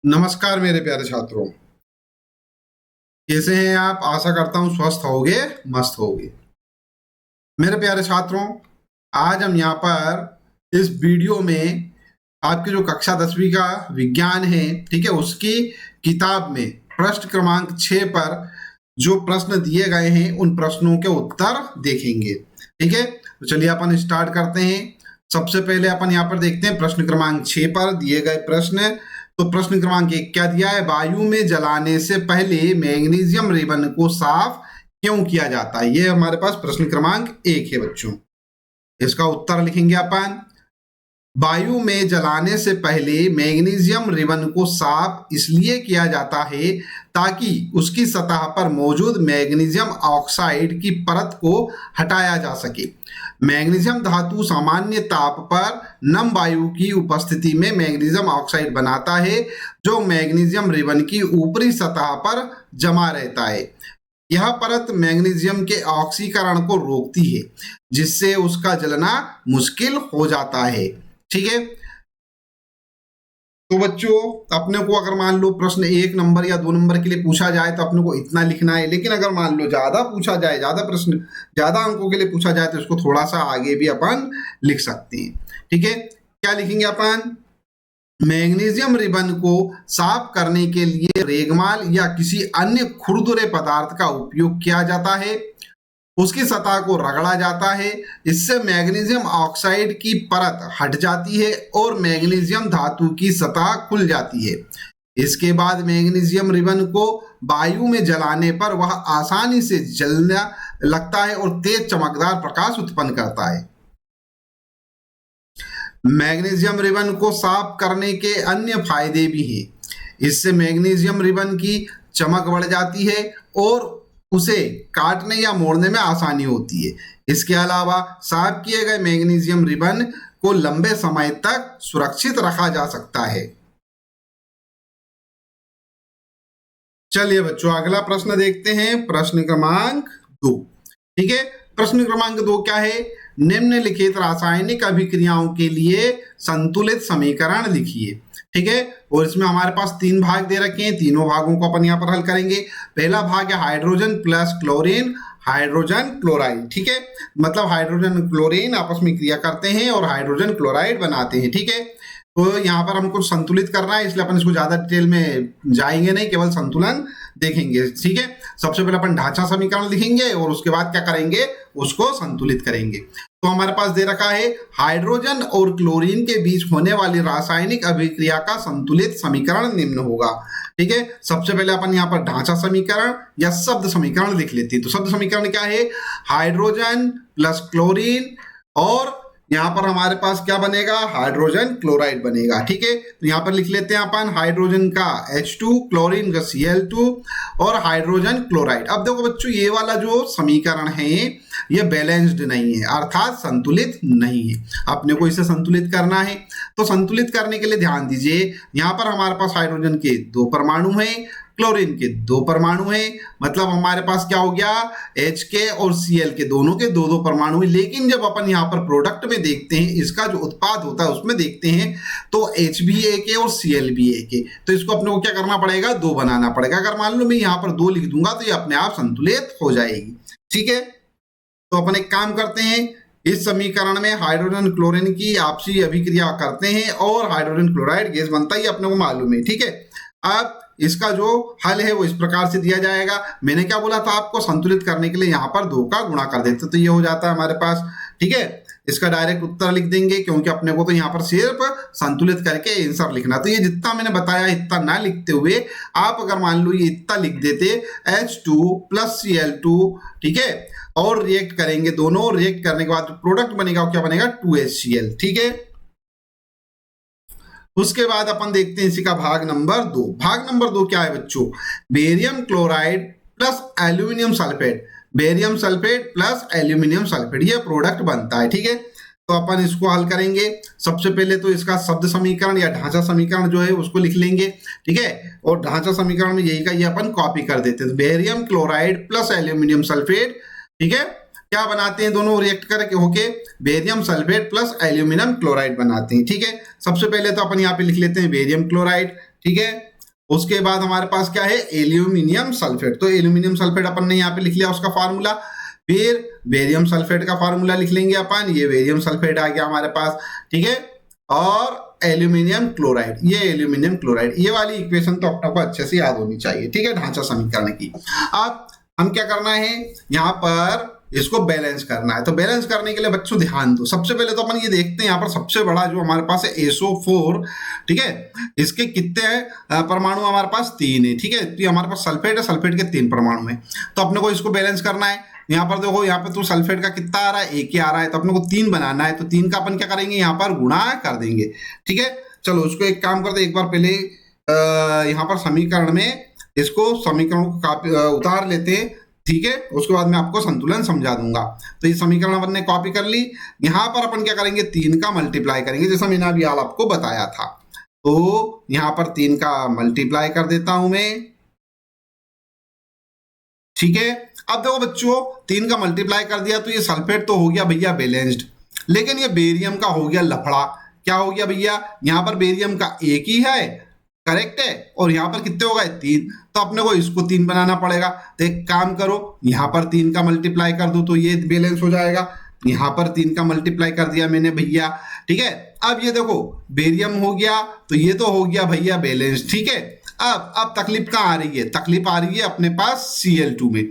नमस्कार मेरे प्यारे छात्रों, कैसे हैं आप? आशा करता हूं स्वस्थ होगे, मस्त होगे। मेरे प्यारे छात्रों, आज हम यहाँ पर इस वीडियो में आपकी जो कक्षा 10वीं का विज्ञान है, ठीक है, उसकी किताब में प्रश्न क्रमांक 6 पर जो प्रश्न दिए गए हैं उन प्रश्नों के उत्तर देखेंगे। ठीक है, तो चलिए अपन स्टार्ट करते हैं। सबसे पहले अपन यहाँ पर देखते हैं प्रश्न क्रमांक 6 पर दिए गए प्रश्न। तो प्रश्न क्रमांक 1 क्या दिया है? वायु में जलाने से पहले मैग्नीशियम रिबन को साफ क्यों किया जाता है? ये हमारे पास प्रश्न क्रमांक 1 है बच्चों। इसका उत्तर लिखेंगे अपन। वायु में जलाने से पहले मैग्नीशियम रिबन को साफ इसलिए किया जाता है ताकि उसकी सतह पर मौजूद मैग्नीशियम ऑक्साइड की परत को हटाया जा सके। मैग्नीशियम धातु सामान्य ताप पर नम वायु की उपस्थिति में मैग्नीशियम ऑक्साइड बनाता है जो मैग्नीशियम रिबन की ऊपरी सतह पर जमा रहता है। यह परत मैग्नीशियम के ऑक्सीकरण को रोकती है जिससे उसका जलना मुश्किल हो जाता है। ठीक है, तो बच्चों अपने को अगर मान लो प्रश्न 1 नंबर या 2 नंबर के लिए पूछा जाए तो अपने को इतना लिखना है, लेकिन अगर मान लो ज्यादा पूछा जाए, ज्यादा अंकों के लिए पूछा जाए तो इसको थोड़ा सा आगे भी अपन लिख सकते हैं। ठीक है, क्या लिखेंगे अपन? मैग्नीशियम रिबन को साफ करने के लिए रेगमाल या किसी अन्य खुरदुरे पदार्थ का उपयोग किया जाता है। उसकी सतह को रगड़ा जाता है, इससे मैग्नीशियम ऑक्साइड की परत हट जाती है और मैग्नीशियम धातु की सतह खुल जाती है। इसके बाद मैग्नीशियम रिबन को वायु में जलाने पर वह आसानी से जलने लगता है और तेज चमकदार प्रकाश उत्पन्न करता है। मैग्नीशियम रिबन को साफ करने के अन्य फायदे भी हैं। इससे मैग्नीशियम रिबन की चमक बढ़ जाती है और उसे काटने या मोड़ने में आसानी होती है। इसके अलावा साफ किए गए मैग्नीशियम रिबन को लंबे समय तक सुरक्षित रखा जा सकता है। चलिए बच्चों अगला प्रश्न देखते हैं, प्रश्न क्रमांक 2। ठीक है, प्रश्न क्रमांक 2 क्या है? निम्नलिखित रासायनिक अभिक्रियाओं के लिए संतुलित समीकरण लिखिए। ठीक है, और इसमें हमारे पास 3 भाग दे रखे हैं, तीनों भागों को अपन यहाँ पर हल करेंगे। पहला भाग है hydrogen plus chlorine, hydrogen chloride. ठीक है, मतलब हाइड्रोजन क्लोरीन आपस में क्रिया करते हैं और हाइड्रोजन क्लोराइड बनाते हैं। ठीक है, तो यहाँ पर हमको संतुलित करना है, इसलिए अपन इसको ज्यादा डिटेल में जाएंगे नहीं, केवल संतुलन देखेंगे। ठीक है, सबसे पहले अपन ढांचा समीकरण लिखेंगे और उसके बाद क्या करेंगे, उसको संतुलित करेंगे। तो हमारे पास दे रखा है हाइड्रोजन और क्लोरीन के बीच होने वाली रासायनिक अभिक्रिया का संतुलित समीकरण निम्न होगा। ठीक है, सबसे पहले अपन यहाँ पर ढांचा समीकरण या शब्द समीकरण लिख लेते हैं। तो शब्द समीकरण क्या है? हाइड्रोजन प्लस क्लोरीन और यहाँ पर हमारे पास क्या बनेगा? हाइड्रोजन क्लोराइड बनेगा। ठीक है, तो यहाँ पर लिख लेते हैं अपन हाइड्रोजन का H2, क्लोरीन का Cl2 और हाइड्रोजन क्लोराइड। अब देखो बच्चों ये वाला जो समीकरण है ये बैलेंस्ड नहीं है, अर्थात संतुलित नहीं है। अपने को इसे संतुलित करना है, तो संतुलित करने के लिए ध्यान दीजिए, यहाँ पर हमारे पास हाइड्रोजन के 2 परमाणु हैं, क्लोरीन के 2 परमाणु हैं, मतलब हमारे पास क्या हो गया? H के और Cl के दोनों के 2-2 परमाणु हैं। लेकिन जब अपन यहाँ पर प्रोडक्ट में देखते हैं, इसका जो उत्पाद होता है उसमें देखते हैं तो H भी एक है और Cl भी एक है, तो इसको अपने को क्या करना पड़ेगा? 2 बनाना पड़ेगा। अगर मान लो मैं यहाँ पर 2 लिख दूंगा तो ये अपने आप संतुलित हो जाएगी। ठीक है, तो अपन एक काम करते हैं, इस समीकरण में हाइड्रोजन क्लोरीन की आपसी अभिक्रिया करते हैं और हाइड्रोजन क्लोराइड गैस बनता ही अपने को मालूम है। ठीक है, अब इसका जो हल है वो इस प्रकार से दिया जाएगा। मैंने क्या बोला था आपको? संतुलित करने के लिए यहाँ पर 2 का गुणा कर देते तो ये हो जाता है हमारे पास। ठीक है, इसका डायरेक्ट उत्तर लिख देंगे क्योंकि अपने को तो यहाँ पर सिर्फ संतुलित करके आंसर लिखना। तो ये जितना मैंने बताया इतना ना लिखते हुए आप अगर मान लो ये इतना लिख देते H2 प्लस Cl2, ठीक है, और रिएक्ट करेंगे दोनों, रिएक्ट करने के बाद जो प्रोडक्ट बनेगा वो क्या बनेगा? 2HCl। ठीक है, उसके बाद अपन देखते हैं इसी का भाग नंबर 2। भाग नंबर 2 क्या है बच्चों? Barium chloride plus aluminium sulphate, barium sulphate plus aluminium sulphate, ये प्रोडक्ट बनता है। ठीक है, तो अपन इसको हल करेंगे। सबसे पहले तो इसका शब्द समीकरण या ढांचा समीकरण जो है उसको लिख लेंगे। ठीक है, और ढांचा समीकरण में यही का ये अपन कॉपी कर देते हैं। Barium chloride plus aluminium sulphate, ठीक है, क्या बनाते हैं? दोनों रिएक्ट करके होके barium sulphate plus aluminium chloride बनाते हैं। ठीक है, सबसे पहले तो अपन यहाँ पे लिख लेते हैं बेरियम क्लोराइड। ठीक है, उसके बाद हमारे पास क्या है, एल्यूमिनियम सल्फेट। तो एल्यूमिनियम सल्फेट अपन ने यहाँ पे लिख लिया उसका फार्मूला। फिर बेरियम सल्फेट का फार्मूला लिख लेंगे अपन, ये बेरियम सल्फेट आ गया हमारे पास, ठीक है। और एल्यूमिनियम क्लोराइड, ये एल्यूमिनियम क्लोराइड, ये वाली इक्वेशन तो अपने को अच्छे से याद होनी चाहिए, ठीक है, ढांचा समीकरण की। अब हम क्या करना है, यहाँ पर इसको बैलेंस करना है। तो बैलेंस करने के लिए बच्चों ध्यान दो, सबसे पहले तो अपन ये देखते हैं यहाँ पर सबसे बड़ा जो हमारे पास है SO4, ठीक है, इसके कितने परमाणु हमारे पास, 3 है, ठीक है। तो हमारे पास सल्फेट है, सल्फेट के 3 परमाणु है। तो अपने को इसको बैलेंस करना है। यहाँ पर देखो, यहाँ पे तो सल्फेट का कितना आ रहा है, 1 ही आ रहा है, तो अपने को 3 बनाना है। तो 3 का अपन क्या करेंगे, यहाँ पर गुणा कर देंगे, ठीक है। चलो उसको एक काम करते, एक बार पहले यहाँ पर समीकरण में इसको समीकरण को उतार लेते हैं, ठीक है। उसके बाद मैं आपको संतुलन समझा दूंगा। तो ये समीकरण अपन ने कॉपी कर ली। यहाँ पर अपन क्या करेंगे, 3 का मल्टीप्लाई करेंगे, जैसा मैंने अभी हाल आपको बताया था। तो यहाँ पर 3 का मल्टीप्लाई कर देता हूं मैं, ठीक है। अब देखो बच्चों, 3 का मल्टीप्लाई कर दिया तो ये सल्फेट तो हो गया भैया बैलेंस्ड, लेकिन ये बेरियम का हो गया लफड़ा। क्या हो गया भैया, यहाँ पर बेरियम का 1 ही है, करेक्ट है, और यहाँ पर कितने हो गए, 3। तो अपने को इसको 3 बनाना पड़ेगा। तो एक काम करो, यहाँ पर 3 का मल्टीप्लाई कर दो तो ये बैलेंस हो जाएगा। यहाँ पर 3 का मल्टीप्लाई कर दिया मैंने भैया, ठीक है। अब ये देखो बेरियम हो गया, तो ये तो हो गया भैया बैलेंस, ठीक है। अब तकलीफ कहाँ आ रही है, तकलीफ आ रही है अपने पास Cl2 में,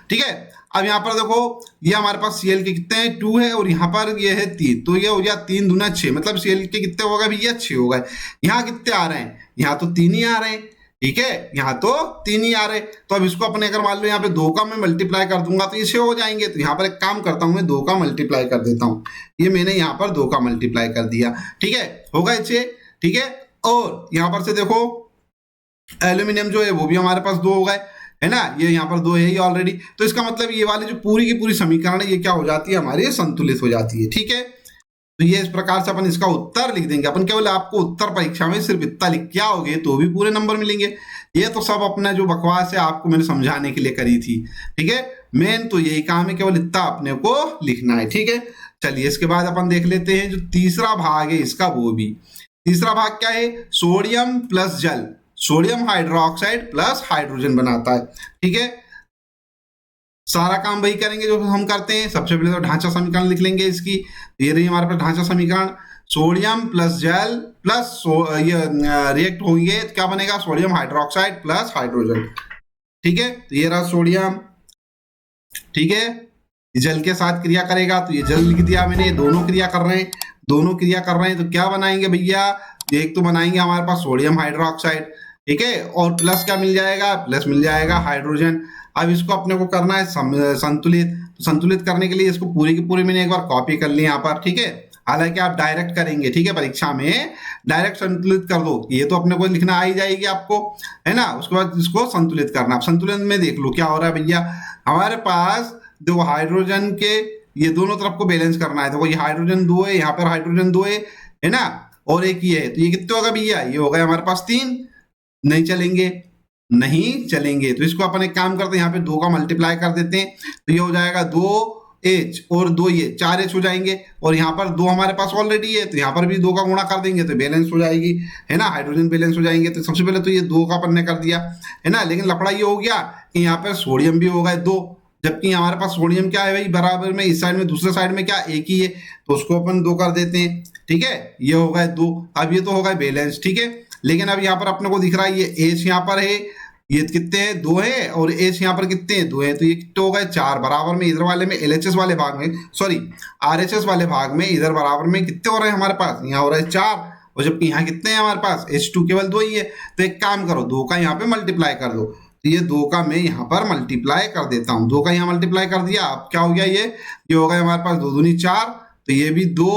ठीक है। अब यहाँ पर देखो, ये हमारे पास Cl के कितने हैं, 2 है, और यहाँ पर ये है 3, तो ये हो गया 3 दूना 6, मतलब Cl के कितने हो गए भैया, 6 हो गए। यहाँ कितने आ रहे हैं, यहाँ तो 3 ही आ रहे हैं, ठीक है, यहाँ तो 3 ही आ रहे। तो अब इसको अपने अगर मान लो यहाँ पे 2 का मैं मल्टीप्लाई कर दूंगा तो ये 6 हो जाएंगे। तो यहाँ पर एक काम करता हूँ, मैं 2 का मल्टीप्लाई कर देता हूँ। ये मैंने यहाँ पर 2 का मल्टीप्लाई कर दिया, ठीक है, हो गए 6, ठीक है। और यहाँ पर से देखो एल्यूमिनियम जो है वो भी हमारे पास 2 हो गए, है ना, ये यहाँ पर 2 है ही ऑलरेडी। तो इसका मतलब ये वाली जो पूरी की पूरी समीकरण है ये क्या हो जाती है, हमारी संतुलित हो जाती है, ठीक है। तो ये इस प्रकार से अपन इसका उत्तर लिख देंगे। अपन केवल आपको उत्तर परीक्षा में सिर्फ इतना लिख के आओगे तो भी पूरे नंबर मिलेंगे। ये तो सब अपना जो बकवास है आपको मैंने समझाने के लिए करी थी, ठीक है। मेन तो यही काम है, केवल इतना अपने को लिखना है, ठीक है। चलिए इसके बाद अपन देख लेते हैं जो तीसरा भाग है इसका, वो भी तीसरा भाग क्या है, सोडियम प्लस जल, सोडियम हाइड्रोक्साइड प्लस हाइड्रोजन बनाता है, ठीक है। सारा काम वही करेंगे जो हम करते हैं। सबसे पहले तो ढांचा समीकरण लिख लेंगे इसकी। ये रही हमारे पास ढांचा समीकरण, सोडियम प्लस जल प्लस ये रिएक्ट होंगे तो क्या बनेगा, सोडियम हाइड्रोक्साइड प्लस हाइड्रोजन, ठीक है। तो ये रहा सोडियम, ठीक है, जल के साथ क्रिया करेगा, तो ये जल लिख दिया मैंने। दोनों क्रिया कर रहे हैं, दोनों क्रिया कर रहे हैं, तो क्या बनाएंगे भैया, एक तो बनाएंगे हमारे पास सोडियम हाइड्रोक्साइड, ठीक है, और प्लस क्या मिल जाएगा, प्लस मिल जाएगा हाइड्रोजन। अब इसको अपने को करना है संतुलित। तो संतुलित करने के लिए इसको पूरी की पूरी मैंने एक बार कॉपी कर ली यहाँ पर, ठीक है। हालांकि आप डायरेक्ट करेंगे, ठीक है, परीक्षा में डायरेक्ट संतुलित कर दो, ये तो अपने को लिखना आ ही जाएगी आपको, है ना। उसके बाद इसको संतुलित करना। आप संतुलन में देख लो क्या हो रहा है भैया, हमारे पास दो हाइड्रोजन के ये दोनों तरफ को बैलेंस करना है। देखो ये हाइड्रोजन 2 है, यहाँ पर हाइड्रोजन 2 है ना, और एक ये है, तो ये कितने होगा भैया, ये हो गया हमारे पास 3। नहीं चलेंगे, नहीं चलेंगे, तो इसको अपन एक काम करते हैं, यहाँ पे 2 का मल्टीप्लाई कर देते हैं, तो ये हो जाएगा 2H और 2 ये 4H हो जाएंगे, और यहाँ पर 2 हमारे पास ऑलरेडी है, तो यहाँ पर भी 2 का गुणा कर देंगे तो बैलेंस हो जाएगी, है ना, हाइड्रोजन बैलेंस हो जाएंगे। तो सबसे पहले तो ये 2 का अपन ने कर दिया, है ना, लेकिन लफड़ा ये हो गया कि यहाँ पर सोडियम भी हो गए 2, जबकि हमारे पास सोडियम क्या है भाई, बराबर में इस साइड में, दूसरे साइड में क्या एक ही है, तो उसको अपन 2 कर देते हैं, ठीक है, ये हो गए 2। अब ये तो हो गए बैलेंस, ठीक है। लेकिन अब यहाँ पर अपने को दिख रहा है ये H यहाँ पर है, ये कितने हैं, 2 है, और H यहाँ पर कितने हैं, 2 है, तो ये कितने हो गए 4। बराबर में इधर वाले में LHS वाले भाग में, सॉरी RHS वाले भाग में इधर बराबर में कितने हो रहे हैं हमारे पास, यहाँ हो रहा है 4, और जबकि यहाँ कितने हैं हमारे पास, H2 केवल 2 ही है। तो एक काम करो, 2 का यहाँ पे मल्टीप्लाई कर दो, तो ये 2 का मैं यहाँ पर मल्टीप्लाई कर देता हूँ, 2 का यहाँ मल्टीप्लाई कर दिया। अब क्या हो गया, ये हो गया हमारे पास 2 दूनी 4, तो ये भी 2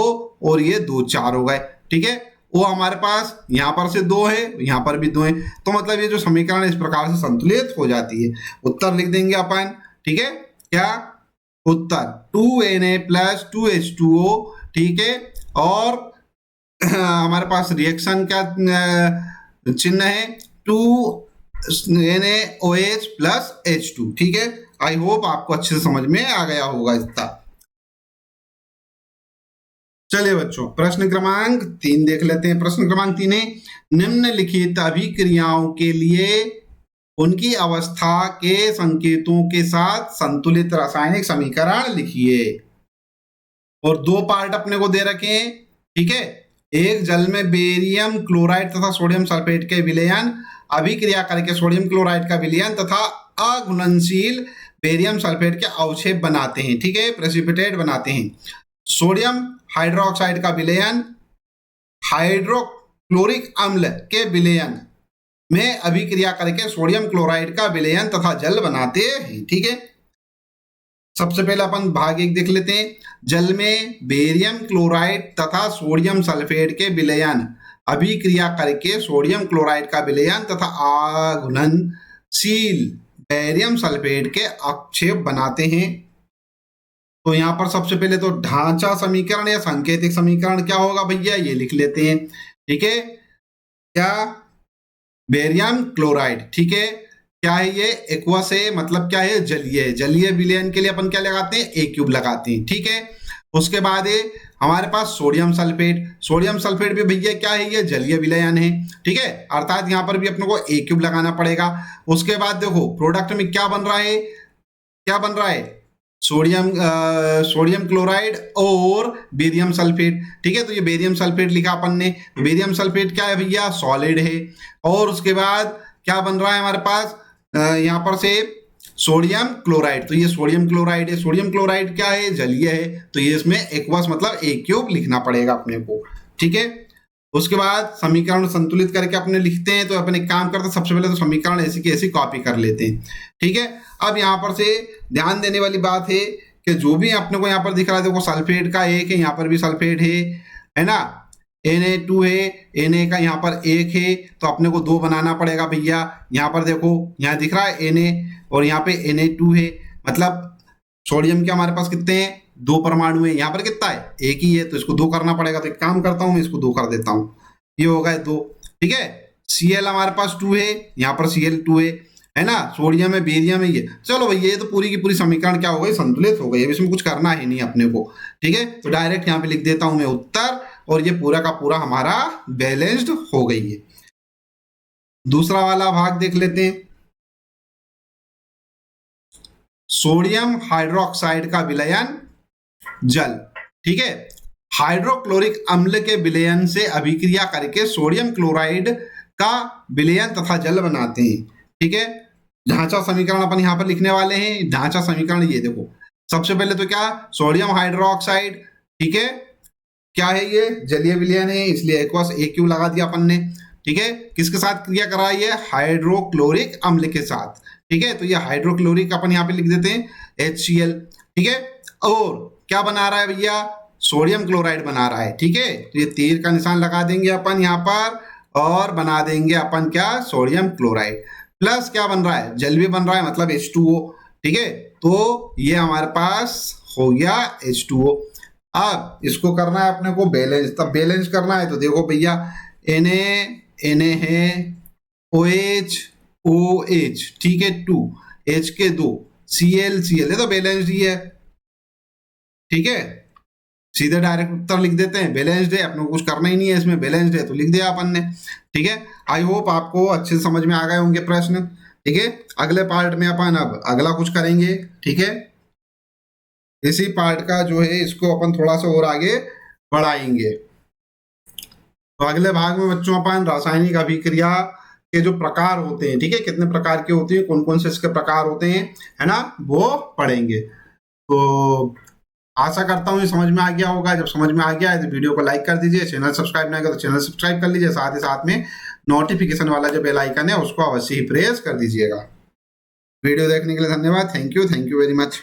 और ये 2 4 हो गए, ठीक है। वो हमारे पास यहाँ पर से 2 है, यहाँ पर भी 2 है, तो मतलब ये जो समीकरण है इस प्रकार से संतुलित हो जाती है। उत्तर लिख देंगे अपन, ठीक है, क्या उत्तर 2Na प्लस 2H2O, ठीक है, और हमारे पास रिएक्शन का चिन्ह है 2NaOH प्लस H2, ठीक है। आई होप आपको अच्छे से समझ में आ गया होगा इतना। चलिए बच्चों, प्रश्न क्रमांक 3 देख लेते हैं। प्रश्न क्रमांक 3 है, निम्नलिखित अभिक्रियाओं के लिए उनकी अवस्था के संकेतों के साथ संतुलित रासायनिक समीकरण लिखिए। और 2 पार्ट अपने को दे रखे हैं, ठीक है। एक, जल में बेरियम क्लोराइड तथा सोडियम सल्फेट के विलयन अभिक्रिया करके सोडियम क्लोराइड का विलयन तथा अघुलनशील बेरियम सल्फेट के अवक्षेप बनाते हैं, ठीक है, प्रेसिपिटेट बनाते हैं। सोडियम हाइड्रोक्साइड का विलयन हाइड्रोक्लोरिक अम्ल के विलयन में अभिक्रिया करके सोडियम क्लोराइड का विलयन तथा जल बनाते हैं, ठीक है। सबसे पहले अपन भाग 1 देख लेते हैं। जल में बेरियम क्लोराइड तथा सोडियम सल्फेट के विलयन अभिक्रिया करके सोडियम क्लोराइड का विलयन तथा अघुलनशील बेरियम सल्फेट के अवक्षेप बनाते हैं। तो यहाँ पर सबसे पहले तो ढांचा समीकरण या सांकेतिक समीकरण क्या होगा भैया, ये लिख लेते हैं, ठीक है। क्या, बेरियम क्लोराइड, ठीक है, क्या है ये, एक्वस है, मतलब क्या है, जलीय है। जलीय विलयन के लिए अपन क्या लगाते हैं, A³ लगाते हैं, ठीक है। उसके बाद है हमारे पास सोडियम सल्फेट। सोडियम सल्फेट भी भैया क्या है, ये जलीय विलयन है, ठीक है, अर्थात यहाँ पर भी अपने को A³ लगाना पड़ेगा। उसके बाद देखो प्रोडक्ट में क्या बन रहा है, क्या बन रहा है, सोडियम क्लोराइड और बेरियम सल्फेट, ठीक है। तो ये बेरियम सल्फेट लिखा अपन ने। बेरियम सल्फेट क्या है भैया, सॉलिड है। और उसके बाद क्या बन रहा है हमारे पास, यहाँ पर से सोडियम क्लोराइड, तो ये सोडियम क्लोराइड है। सोडियम क्लोराइड क्या है, जलीय है, तो ये इसमें एक्वस मतलब A³ लिखना पड़ेगा अपने को, ठीक है। उसके बाद समीकरण संतुलित करके अपने लिखते हैं। तो अपन एक काम करते हैं, सबसे पहले तो समीकरण ऐसी की ऐसी कॉपी कर लेते हैं, ठीक है। अब यहाँ पर से ध्यान देने वाली बात है कि जो भी अपने को यहाँ पर दिख रहा है, देखो सल्फेट का 1 है, यहाँ पर भी सल्फेट है ना, Na2 है, Na का यहाँ पर 1 है, तो अपने को 2 बनाना पड़ेगा भैया। यहाँ पर देखो, यहाँ दिख रहा है Na और यहाँ पे Na2 है, मतलब सोडियम के हमारे पास कितने हैं, 2 परमाणु है। यहाँ पर कितना है, 1 ही है, तो इसको 2 करना पड़ेगा। तो एक काम करता हूँ, मैं इसको 2 कर देता हूँ, ये हो गए 2, ठीक है। Cl हमारे पास 2 है, यहाँ पर Cl2 है ना, सोडियम है, बेरियम है, ये चलो भैया, ये तो पूरी की पूरी समीकरण क्या हो गई, संतुलित हो गई। अब इसमें कुछ करना ही नहीं अपने को, ठीक है। तो डायरेक्ट यहाँ पे लिख देता हूं मैं उत्तर, और ये पूरा का पूरा हमारा बैलेंस्ड हो गई है। दूसरा वाला भाग देख लेते हैं। सोडियम हाइड्रोक्साइड का विलयन जल, ठीक है, हाइड्रोक्लोरिक अम्ल के विलयन से अभिक्रिया करके सोडियम क्लोराइड का विलयन तथा जल बनाते हैं, ठीक है। ढांचा समीकरण अपन यहाँ पर लिखने वाले हैं। ढांचा समीकरण ये देखो, सबसे पहले तो क्या, सोडियम हाइड्रोक्साइड, ठीक है, क्या है ये, जलीय विलयन है, इसलिए एक्वस A³ लगा दिया अपन ने, ठीक है। किसके साथ क्रिया कर रहा है, ये हाइड्रोक्लोरिक अम्ल के साथ, ठीक है। तो ये हाइड्रोक्लोरिक अपन यहाँ पे लिख देते हैं HCl, ठीक है। और क्या बना रहा है भैया, सोडियम क्लोराइड बना रहा है, ठीक है। तो ये तीर का निशान लगा देंगे अपन यहाँ पर, और बना देंगे अपन क्या, सोडियम क्लोराइड। प्लस क्या बन रहा है, जल भी बन रहा है, मतलब H2O, ठीक है। तो ये हमारे पास हो गया H2O। अब इसको करना है अपने को बैलेंस। तब बैलेंस करना है तो देखो भैया, Na है, OH OH, ठीक है, 2 H के 2 Cl है, तो बैलेंस्ड ही है, ठीक है। सीधे डायरेक्ट उत्तर लिख देते हैं, बैलेंस्ड है, अपने को कुछ करना ही नहीं है इसमें, बैलेंस्ड है तो लिख दिया अपन ने, ठीक है। आई होप आपको अच्छे से समझ में आ गए होंगे प्रश्न, ठीक है। अगले पार्ट में अपन अब अगला कुछ करेंगे, ठीक है। इसी पार्ट का जो है इसको अपन थोड़ा सा और आगे बढ़ाएंगे। तो अगले भाग में बच्चों अपन रासायनिक अभिक्रिया के जो प्रकार होते हैं, ठीक है, कितने प्रकार के होते हैं, कौन कौन से इसके प्रकार होते हैं, है ना, वो पढ़ेंगे। तो आशा करता हूँ ये समझ में आ गया होगा। जब समझ में आ गया है तो वीडियो को लाइक कर दीजिए, चैनल सब्सक्राइब नहीं किया तो चैनल सब्सक्राइब कर लीजिए, साथ ही साथ में नोटिफिकेशन वाला जो बेल आइकन है उसको अवश्य ही प्रेस कर दीजिएगा। वीडियो देखने के लिए धन्यवाद। Thank you very much.